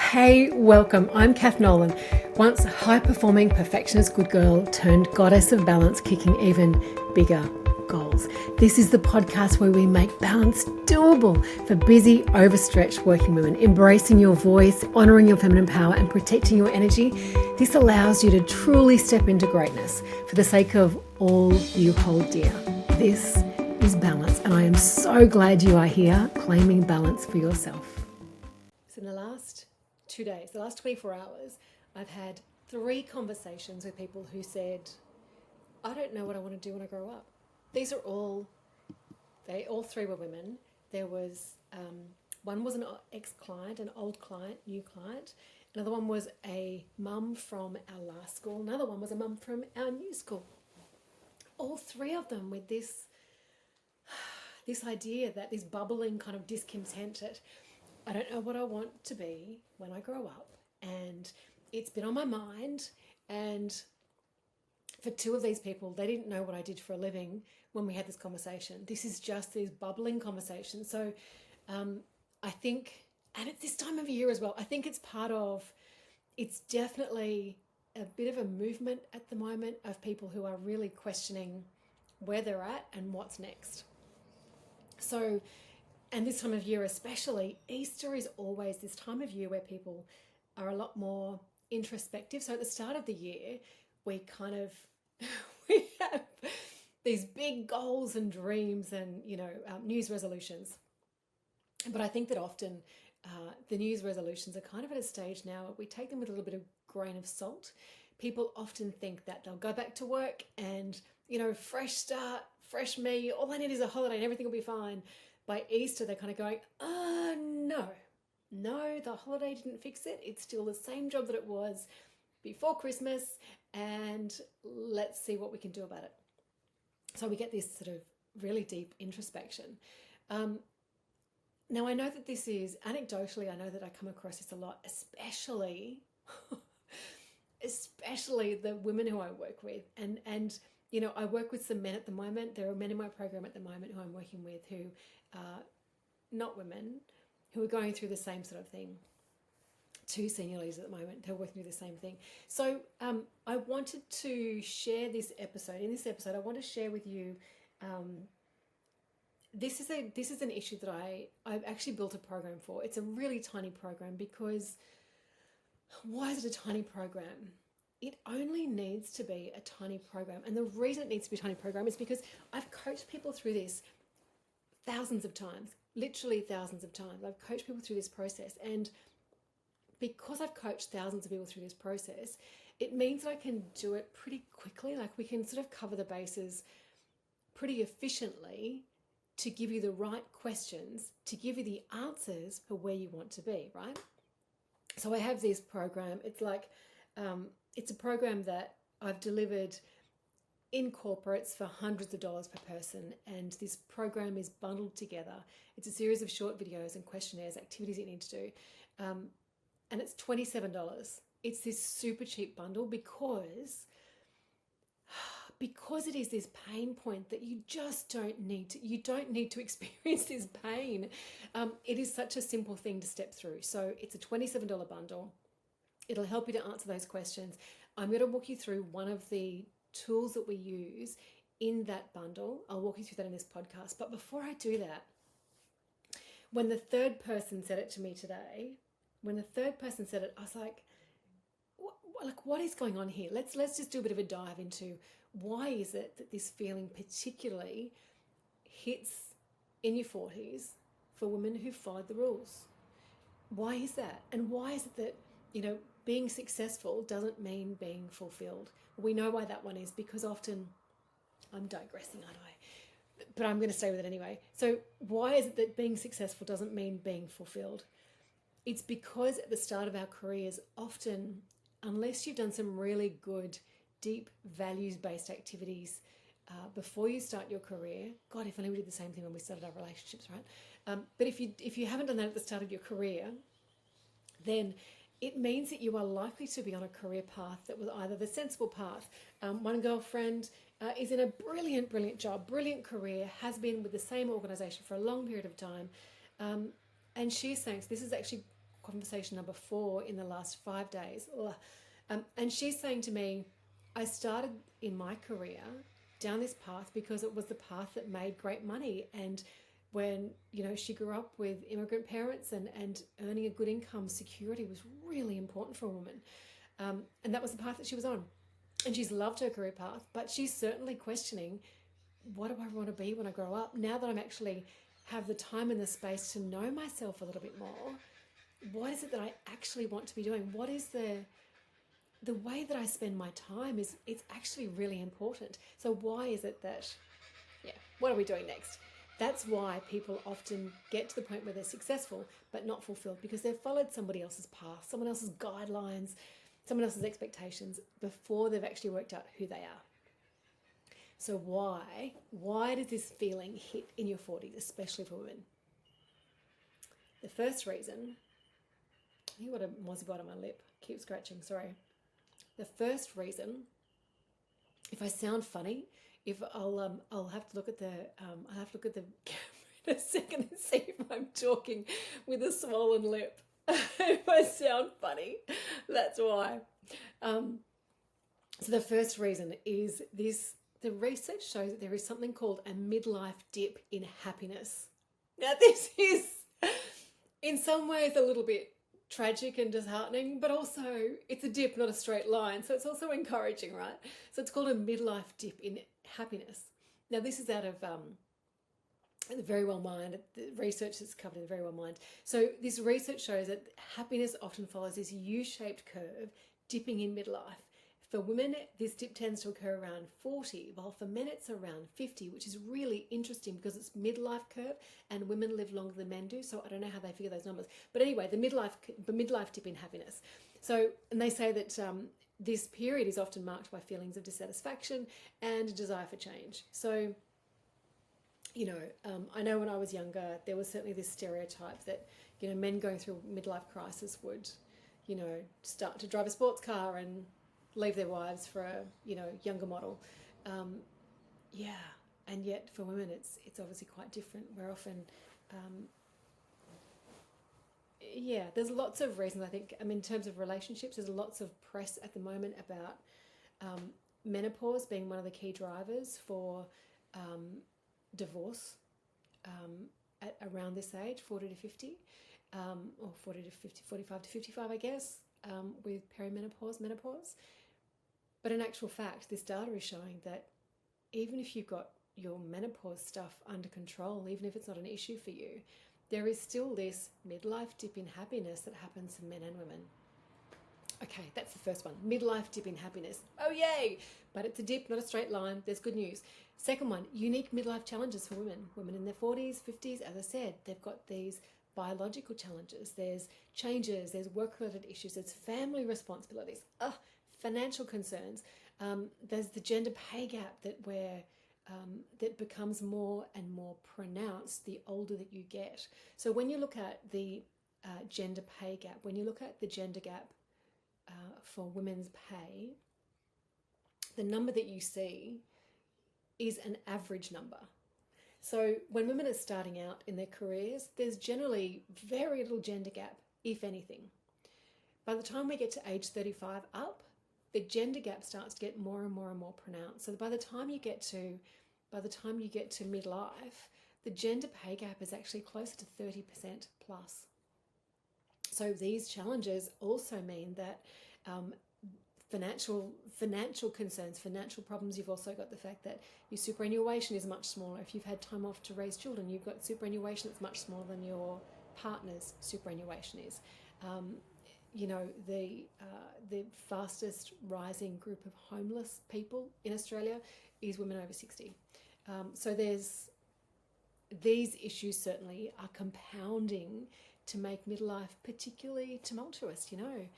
Hey, welcome. I'm Cath Nolan, once high-performing perfectionist good girl turned goddess of balance, kicking even bigger goals. This is the podcast where we make balance doable for busy, overstretched working women, embracing your voice, honoring your feminine power, and protecting your energy. This allows you to truly step into greatness for the sake of all you hold dear. This is balance, and I am so glad you are here claiming balance for yourself. So in the last 2 days, the last 24 hours, I've had 3 conversations with people who said, I don't know what I want to do when I grow up. These are all 3 were women. There was, one was an ex-client, an old client, new client. Another one was a mum from our last school. Another one was a mum from our new school. All 3 of them with this idea that this bubbling kind of discontent that I don't know what I want to be when I grow up. And it's been on my mind. And for 2 of these people, they didn't know what I did for a living when we had this conversation. This is just these bubbling conversations. So I think, and at this time of year as well, I think it's definitely a bit of a movement at the moment of people who are really questioning where they're at and what's next. So, and this time of year especially, Easter is always this time of year where people are a lot more introspective. So at the start of the year, we have these big goals and dreams and, New Year's resolutions. But I think that often the New Year's resolutions are kind of at a stage now where we take them with a little bit of grain of salt. People often think that they'll go back to work and, fresh start, fresh me, all I need is a holiday and everything will be fine. By Easter, they're kind of going, no, the holiday didn't fix it. It's still the same job that it was before Christmas, and let's see what we can do about it. So we get this sort of really deep introspection. Now, I know that this is, anecdotally, I know that I come across this a lot, especially the women who I work with. And I work with some men at the moment. There are men in my program at the moment who I'm working with who are not women, who are going through the same sort of thing. 2 senior leaders at the moment, they're working through the same thing. So I wanted to share this episode. In this episode, I want to share with you, this is an issue that I've actually built a program for. It's a really tiny program because why is it a tiny program? It only needs to be a tiny program. And the reason it needs to be a tiny program is because I've coached people through this thousands of times, literally thousands of times. I've coached people through this process. And because I've coached thousands of people through this process, it means that I can do it pretty quickly. Like we can sort of cover the bases pretty efficiently to give you the right questions, to give you the answers for where you want to be, right? So I have this program. It's like, it's a program that I've delivered in corporates for hundreds of dollars per person. And this program is bundled together. It's a series of short videos and questionnaires, activities you need to do. And it's $27. It's this super cheap bundle because it is this pain point that you just don't need to experience this pain. It is such a simple thing to step through. So it's a $27 bundle. It'll help you to answer those questions. I'm going to walk you through one of the tools that we use in that bundle. I'll walk you through that in this podcast. But before I do that, when the 3rd person said it to me today, I was like, what is going on here? Let's just do a bit of a dive into why is it that this feeling particularly hits in your 40s for women who followed the rules. Why is that? And why is it that, being successful doesn't mean being fulfilled? We know why that one is because often, I'm digressing, aren't I? But I'm going to stay with it anyway. So why is it that being successful doesn't mean being fulfilled? It's because at the start of our careers, often, unless you've done some really good, deep, values-based activities before you start your career, God, if only we did the same thing when we started our relationships, right? But if you haven't done that at the start of your career, then it means that you are likely to be on a career path that was either the sensible path. One girlfriend is in a brilliant job, brilliant career, has been with the same organization for a long period of time. And she's saying, so this is actually conversation number 4 in the last 5 days. And she's saying to me, I started in my career down this path because it was the path that made great money. And when, you know, she grew up with immigrant parents and earning a good income, security was really important for a woman. And that was the path that she was on. And she's loved her career path, but she's certainly questioning, what do I want to be when I grow up? Now that I'm actually have the time and the space to know myself a little bit more, what is it that I actually want to be doing? What is the way that I spend my time it's actually really important. So why is it that, what are we doing next? That's why people often get to the point where they're successful but not fulfilled, because they've followed somebody else's path, someone else's guidelines, someone else's expectations before they've actually worked out who they are. So why does this feeling hit in your 40s, especially for women? The first reason, I think what a mozzie bite on my lip, keep scratching, sorry. The first reason, if I sound funny, if I'll have to look at the camera in a second and see if I'm talking with a swollen lip. If I sound funny, that's why. So the first reason is this. The research shows that there is something called a midlife dip in happiness. Now, this is in some ways a little bit tragic and disheartening, but also it's a dip, not a straight line. So it's also encouraging, right? So it's called a midlife dip in happiness. Now, this is out of the Very Well Mind. The research is covered in the Very Well Mind. So this research shows that happiness often follows this U-shaped curve, dipping in midlife. For women, this dip tends to occur around 40, while for men it's around 50, which is really interesting because it's midlife curve and women live longer than men do. So I don't know how they figure those numbers. But anyway, the midlife dip in happiness. So, and they say that this period is often marked by feelings of dissatisfaction and a desire for change. So, you know, I know when I was younger, there was certainly this stereotype that, you know, men going through midlife crisis would, you know, start to drive a sports car and leave their wives for a, you know, younger model. And yet for women it's obviously quite different. We're often there's lots of reasons. I think, I mean, in terms of relationships, there's lots of press at the moment about menopause being one of the key drivers for divorce at around this age, 40 to 50, or 40 to 50, 45 to 55, I guess, with perimenopause, menopause. But in actual fact, this data is showing that even if you've got your menopause stuff under control, even if it's not an issue for you, there is still this midlife dip in happiness that happens for men and women. Okay, that's the first one. Midlife dip in happiness. Oh, yay! But it's a dip, not a straight line. There's good news. Second one, unique midlife challenges for women. Women in their 40s, 50s, as I said, they've got these biological challenges. There's changes, there's work-related issues, there's family responsibilities, financial concerns. There's the gender pay gap that becomes more and more pronounced the older that you get. So when you look at the gender pay gap, when you look at the gender gap for women's pay, the number that you see is an average number. So when women are starting out in their careers, there's generally very little gender gap, if anything. By the time we get to age 35 up, the gender gap starts to get more and more and more pronounced. So by the time you get to midlife, the gender pay gap is actually closer to 30% plus. So these challenges also mean that financial concerns, financial problems. You've also got the fact that your superannuation is much smaller. If you've had time off to raise children, you've got superannuation that's much smaller than your partner's superannuation is. You know, the fastest rising group of homeless people in Australia is women over 60. So there's these issues certainly are compounding to make midlife particularly tumultuous, you know.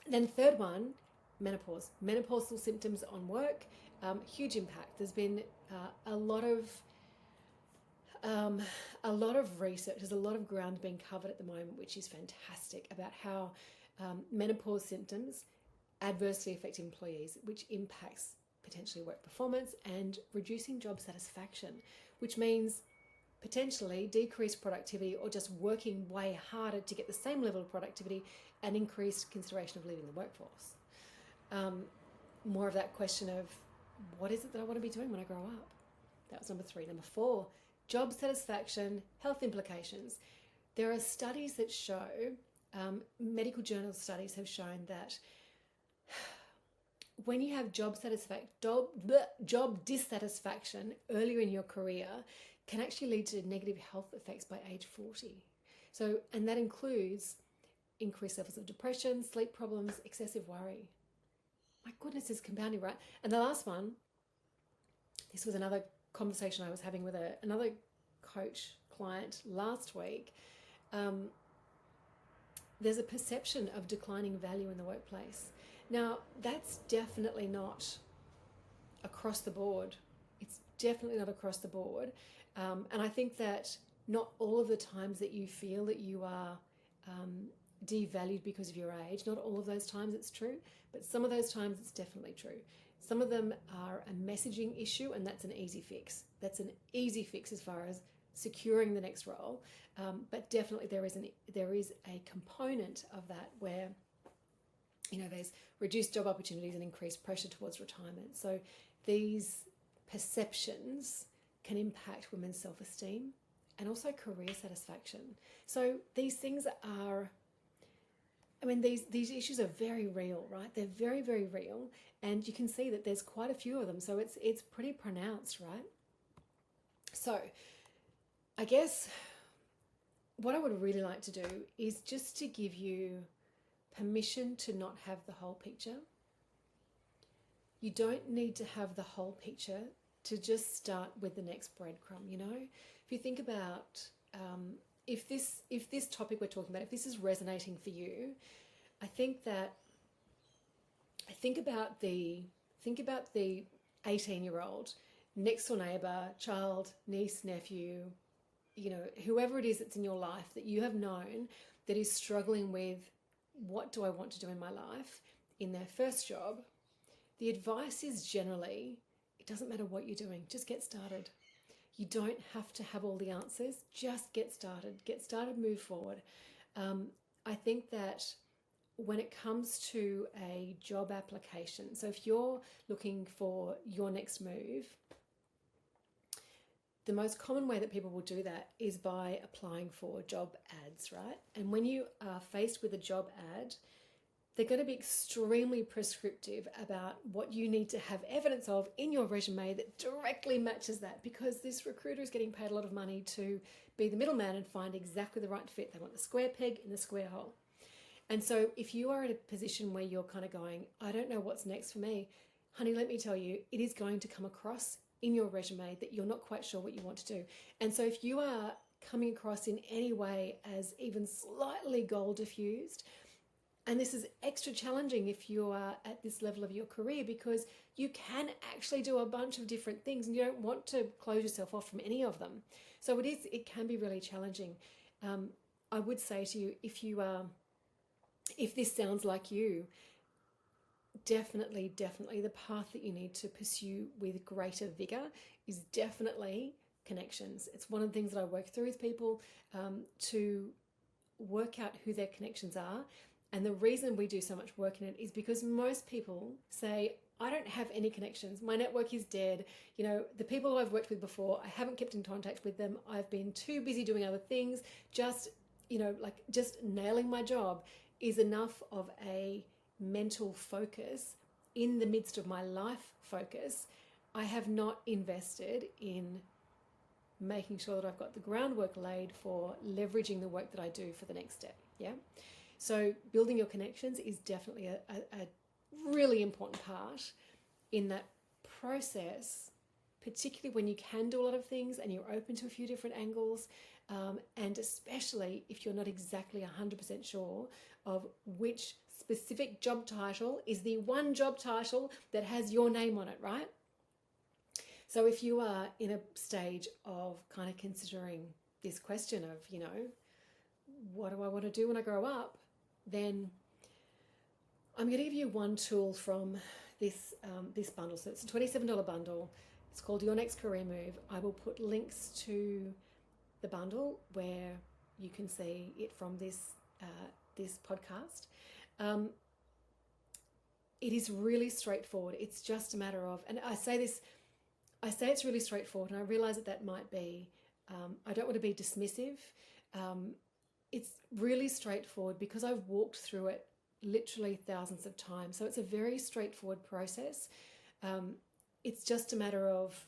Then third one, menopause. Menopausal symptoms on work, huge impact. There's been a lot of research. There's a lot of ground being covered at the moment, which is fantastic, about how menopause symptoms adversely affect employees, which impacts potentially work performance and reducing job satisfaction, which means potentially decreased productivity or just working way harder to get the same level of productivity and increased consideration of leaving the workforce. More of that question of what is it that I want to be doing when I grow up? That was number 3. Number 4, job satisfaction, health implications. There are studies that show, medical journal studies have shown that when you have job dissatisfaction earlier in your career can actually lead to negative health effects by age 40. So, and that includes increased levels of depression, sleep problems, excessive worry. My goodness, it's compounding, right? And the last one, this was another conversation I was having with another coach client last week. There's a perception of declining value in the workplace. Now, that's definitely not across the board. It's definitely not across the board. And I think that not all of the times that you feel that you are devalued because of your age, not all of those times it's true, but some of those times it's definitely true. Some of them are a messaging issue, and that's an easy fix. That's an easy fix as far as securing the next role. But definitely there is a component of that where, you know, there's reduced job opportunities and increased pressure towards retirement. So these perceptions can impact women's self-esteem and also career satisfaction. So these things are, I mean, these issues are very real, right? They're very, very real. And you can see that there's quite a few of them. So it's pretty pronounced, right? So I guess what I would really like to do is just to give you permission to not have the whole picture. You don't need to have the whole picture to just start with the next breadcrumb, you know? If you think about if this topic we're talking about, if this is resonating for you, I think about the 18-year-old next door neighbor, child, niece, nephew, you know, whoever it is that's in your life that you have known that is struggling with what do I want to do in my life in their first job. The advice is generally, it doesn't matter what you're doing, just get started. You don't have to have all the answers, just get started. Get started, move forward. I think that when it comes to a job application, so if you're looking for your next move, the most common way that people will do that is by applying for job ads, right? And when you are faced with a job ad, they're going to be extremely prescriptive about what you need to have evidence of in your resume that directly matches that, because this recruiter is getting paid a lot of money to be the middleman and find exactly the right fit. They want the square peg in the square hole. And so if you are in a position where you're kind of going, I don't know what's next for me, honey, let me tell you, it is going to come across in your resume that you're not quite sure what you want to do. And so if you are coming across in any way as even slightly goal diffused, and this is extra challenging if you are at this level of your career, because you can actually do a bunch of different things and you don't want to close yourself off from any of them. So it can be really challenging. I would say to you, if this sounds like you, definitely the path that you need to pursue with greater vigor is definitely connections. It's one of the things that I work through with people to work out who their connections are. And the reason we do so much work in it is because most people say, I don't have any connections. My network is dead. You know, the people who I've worked with before, I haven't kept in contact with them. I've been too busy doing other things. Just nailing my job is enough of a mental focus in the midst of my life focus. I have not invested in making sure that I've got the groundwork laid for leveraging the work that I do for the next step. Yeah. So building your connections is definitely a really important part in that process, particularly when you can do a lot of things and you're open to a few different angles, and especially if you're not exactly 100% sure of which specific job title is the one job title that has your name on it, right? So if you are in a stage of kind of considering this question of, you know, what do I want to do when I grow up? Then I'm going to give you one tool from this bundle. So it's a $27 bundle. It's called Your Next Career Move. I will put links to the bundle where you can see it from this podcast. It is really straightforward. It's just a matter of, and I say it's really straightforward, and I realize that might be, I don't want to be dismissive. It's really straightforward because I've walked through it literally thousands of times. So it's a very straightforward process. It's just a matter of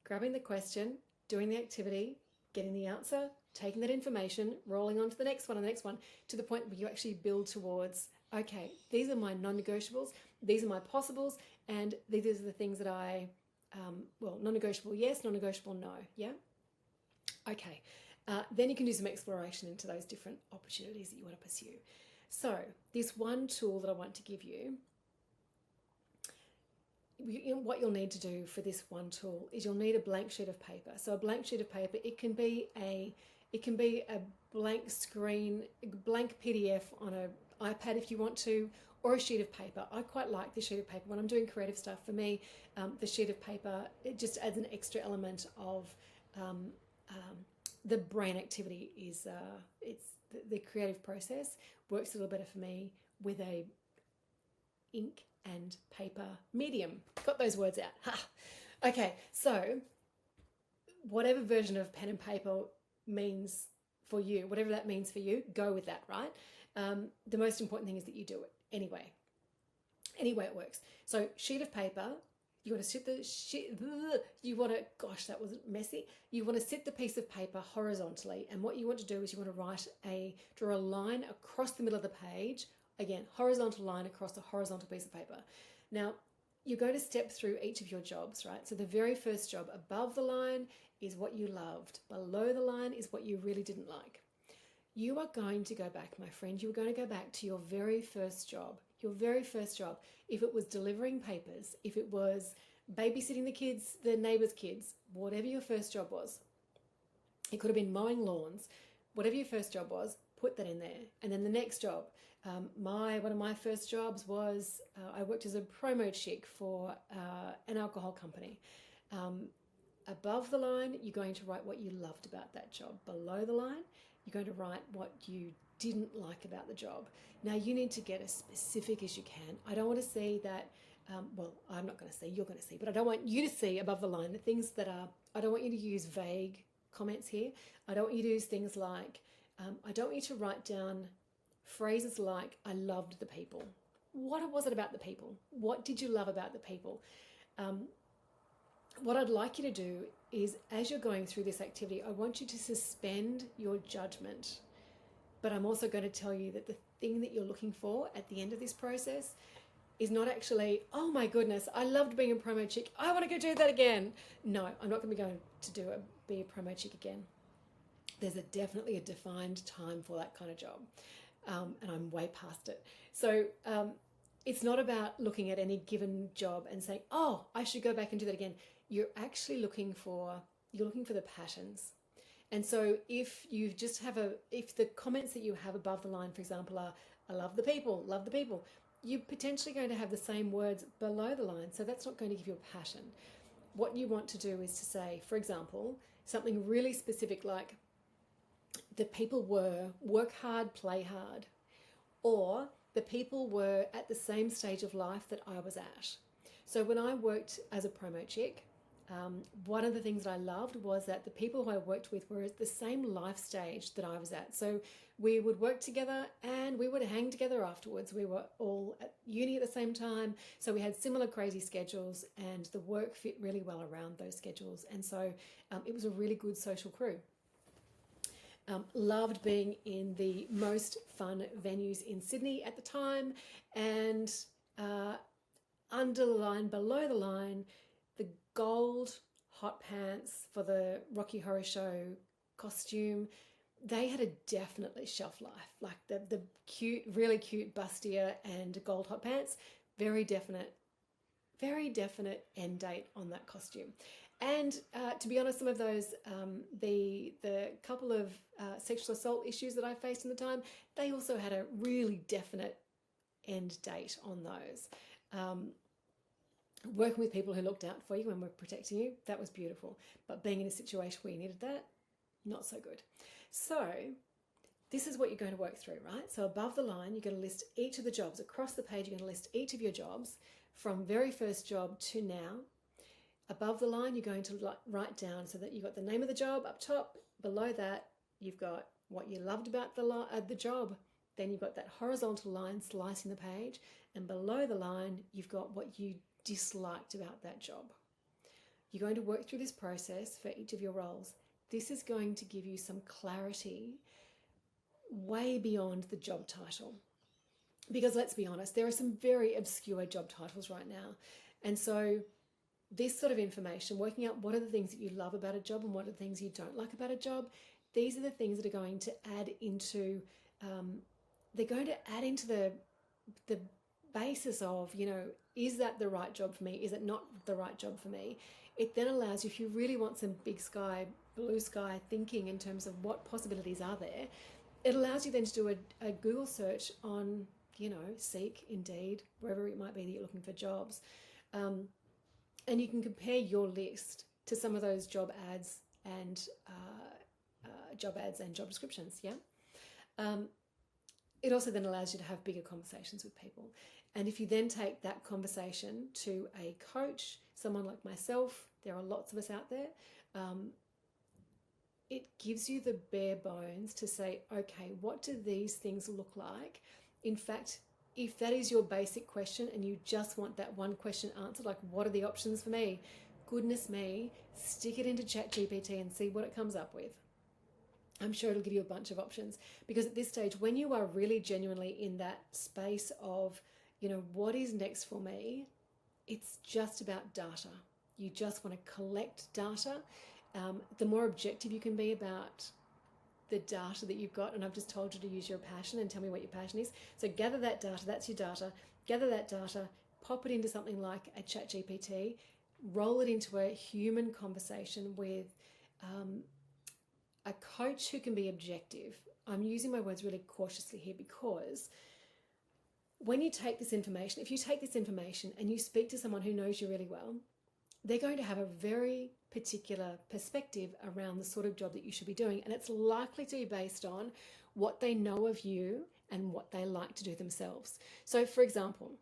grabbing the question, doing the activity, getting the answer, taking that information, rolling on to the next one and the next one, to the point where you actually build towards, okay, these are my non-negotiables, these are my possibles, and these are the things that I, non-negotiable yes, non-negotiable no, yeah? Okay, then you can do some exploration into those different opportunities that you want to pursue. So this one tool that I want to give you, what you'll need to do for this one tool is you'll need a blank sheet of paper. So a blank sheet of paper, it can be a blank screen, a blank PDF on an iPad if you want to, or a sheet of paper. I quite like the sheet of paper when I'm doing creative stuff. For me, the sheet of paper, it just adds an extra element of the brain activity. Is it's the creative process works a little better for me with a ink and paper medium. Got those words out. Ha! Okay, so whatever version of pen and paper means for you, whatever that means for you, go with that, right? The most important thing is that you do it anyway. Anyway, it works. So sheet of paper, you want to sit the sheet, gosh, that was messy. You want to sit the piece of paper horizontally, and what you want to do is you want to draw a line across the middle of the page. Again, horizontal line across a horizontal piece of paper. Now, you're going to step through each of your jobs, right? So the very first job above the line is what you loved. Below the line is what you really didn't like. You are going to go back, my friend. You're going to go back to your very first job. Your very first job. If it was delivering papers, if it was babysitting the kids, the neighbour's kids, whatever your first job was. It could have been mowing lawns. Whatever your first job was, put that in there. And then the next job. One of my first jobs was I worked as a promo chick for an alcohol company. Above the line, you're going to write what you loved about that job. Below the line, you're going to write what you didn't like about the job. Now, you need to get as specific as you can. I don't want to see that, I'm not going to see, you're going to see, but I don't want you to see above the line the things that are, I don't want you to use vague comments here. I don't want you to use things like, I don't want you to write down phrases like, I loved the people. What was it about the people? What did you love about the people? What I'd like you to do is, as you're going through this activity, I want you to suspend your judgment. But I'm also going to tell you that the thing that you're looking for at the end of this process is not actually, oh my goodness, I loved being a promo chick, I want to go do that again. No, I'm not going to be going to be a promo chick again. There's definitely a defined time for that kind of job. And I'm way past it. So it's not about looking at any given job and saying, oh, I should go back and do that again. You're actually looking for the patterns. And so if the comments that you have above the line, for example, are, I love the people, you're potentially going to have the same words below the line. So that's not going to give you a pattern. What you want to do is to say, for example, something really specific like, the people were work hard, play hard, or the people were at the same stage of life that I was at. So when I worked as a promo chick, one of the things that I loved was that the people who I worked with were at the same life stage that I was at. So we would work together and we would hang together afterwards. We were all at uni at the same time. So we had similar crazy schedules and the work fit really well around those schedules. And so it was a really good social crew. Loved being in the most fun venues in Sydney at the time, and under the line, below the line, the gold hot pants for the Rocky Horror Show costume, they had a definitely shelf life. Like the cute, really cute bustier and gold hot pants, very definite end date on that costume. And to be honest, some of those, the couple of sexual assault issues that I faced in the time, they also had a really definite end date on those. Working with people who looked out for you and were protecting you, that was beautiful. But being in a situation where you needed that, Not so good. So this is what you're going to work through, right? So above the line, you're going to list each of the jobs. Across the page, you're going to list each of your jobs from very first job to now. Above the line, you're going to write down so that you've got the name of the job up top. Below that, you've got what you loved about the job. Then you've got that horizontal line slicing the page. And below the line, you've got what you disliked about that job. You're going to work through this process for each of your roles. This is going to give you some clarity way beyond the job title. Because let's be honest, there are some very obscure job titles right now. And so this sort of information, working out what are the things that you love about a job and what are the things you don't like about a job, these are the things that are going to add into, the basis of, is that the right job for me? Is it not the right job for me? It then allows you, if you really want some big sky, blue sky thinking in terms of what possibilities are there, it allows you then to do a Google search on, Seek, Indeed, wherever it might be that you're looking for jobs. And you can compare your list to some of those job ads and job descriptions, yeah? It also then allows you to have bigger conversations with people. And if you then take that conversation to a coach, someone like myself, there are lots of us out there, it gives you the bare bones to say, okay, what do these things look like? In fact, if that is your basic question and you just want that one question answered, like what are the options for me? Goodness me, stick it into ChatGPT and see what it comes up with. I'm sure it'll give you a bunch of options, because at this stage, when you are really genuinely in that space of, what is next for me, it's just about data. You just want to collect data. The more objective you can be about the data that you've got, and I've just told you to use your passion and tell me what your passion is. So gather that data, that's your data. Gather that data, pop it into something like a ChatGPT, roll it into a human conversation with a coach who can be objective. I'm using my words really cautiously here, because when you take this information, if you take this information and you speak to someone who knows you really well, they're going to have a very particular perspective around the sort of job that you should be doing. And it's likely to be based on what they know of you and what they like to do themselves. So for example,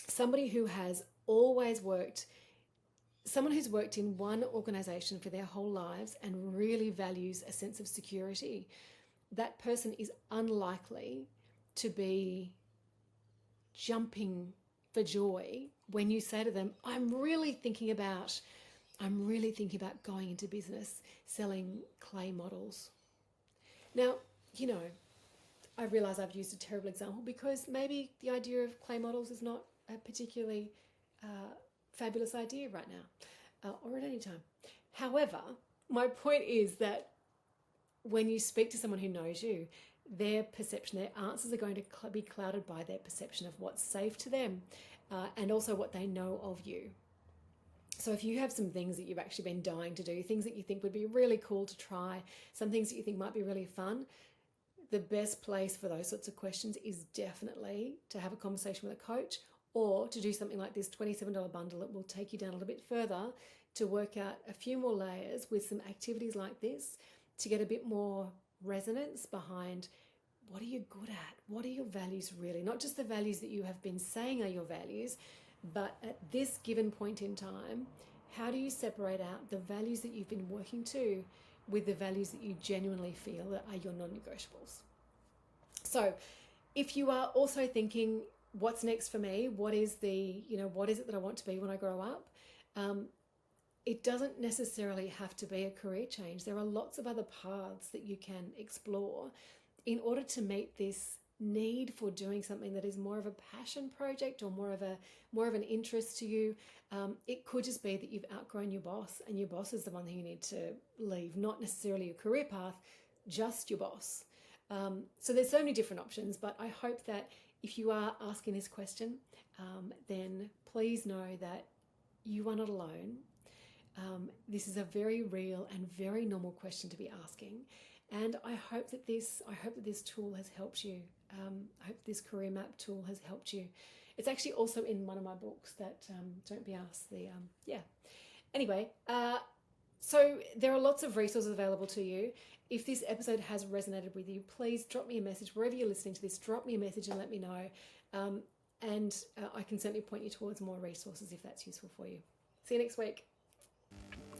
somebody who has always worked, someone who's worked in one organization for their whole lives and really values a sense of security, that person is unlikely to be jumping for joy when you say to them, I'm really thinking about going into business selling clay models. Now, I realize I've used a terrible example, because maybe the idea of clay models is not a particularly fabulous idea right now, or at any time. However, my point is that when you speak to someone who knows you, their perception, their answers are going to be clouded by their perception of what's safe to them, and also what they know of you. So if you have some things that you've actually been dying to do, things that you think would be really cool to try, some things that you think might be really fun, the best place for those sorts of questions is definitely to have a conversation with a coach, or to do something like this $27 bundle that will take you down a little bit further to work out a few more layers with some activities like this to get a bit more resonance behind what are you good at? What are your values really? Not just the values that you have been saying are your values, but at this given point in time, how do you separate out the values that you've been working to with the values that you genuinely feel that are your non-negotiables? So if you are also thinking, what's next for me? What is it that I want to be when I grow up? It doesn't necessarily have to be a career change. There are lots of other paths that you can explore in order to meet this need for doing something that is more of a passion project or more of an interest to you. It could just be that you've outgrown your boss, and your boss is the one who you need to leave, not necessarily your career path, just your boss. So there's so many different options, but I hope that if you are asking this question, then please know that you are not alone. This is a very real and very normal question to be asking, and I hope that this tool has helped you. I hope this career map tool has helped you. It's actually also in one of my books, that Don't Be Asked. Anyway, So there are lots of resources available to you. If this episode has resonated with you, please drop me a message. Wherever you're listening to this, drop me a message and let me know. I can certainly point you towards more resources if that's useful for you. See you next week.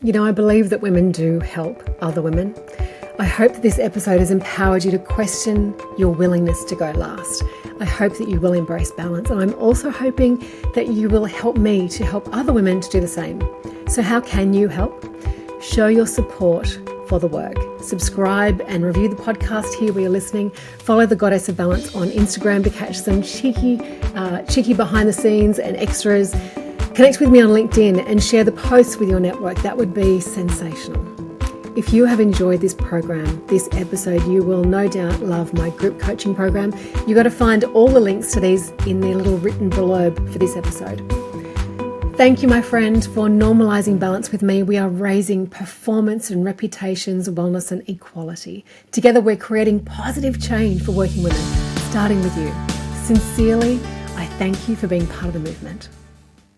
You know, I believe that women do help other women. I hope that this episode has empowered you to question your willingness to go last. I hope that you will embrace balance. And I'm also hoping that you will help me to help other women to do the same. So how can you help? Show your support for the work. Subscribe and review the podcast here where you're listening. Follow the Goddess of Balance on Instagram to catch some cheeky behind the scenes and extras. Connect with me on LinkedIn and share the posts with your network. That would be sensational. If you have enjoyed this program, this episode, you will no doubt love my group coaching program. You've got to find all the links to these in the little written blurb for this episode. Thank you, my friend, for normalizing balance with me. We are raising performance and reputations, wellness and equality. Together, we're creating positive change for working women, starting with you. Sincerely, I thank you for being part of the movement.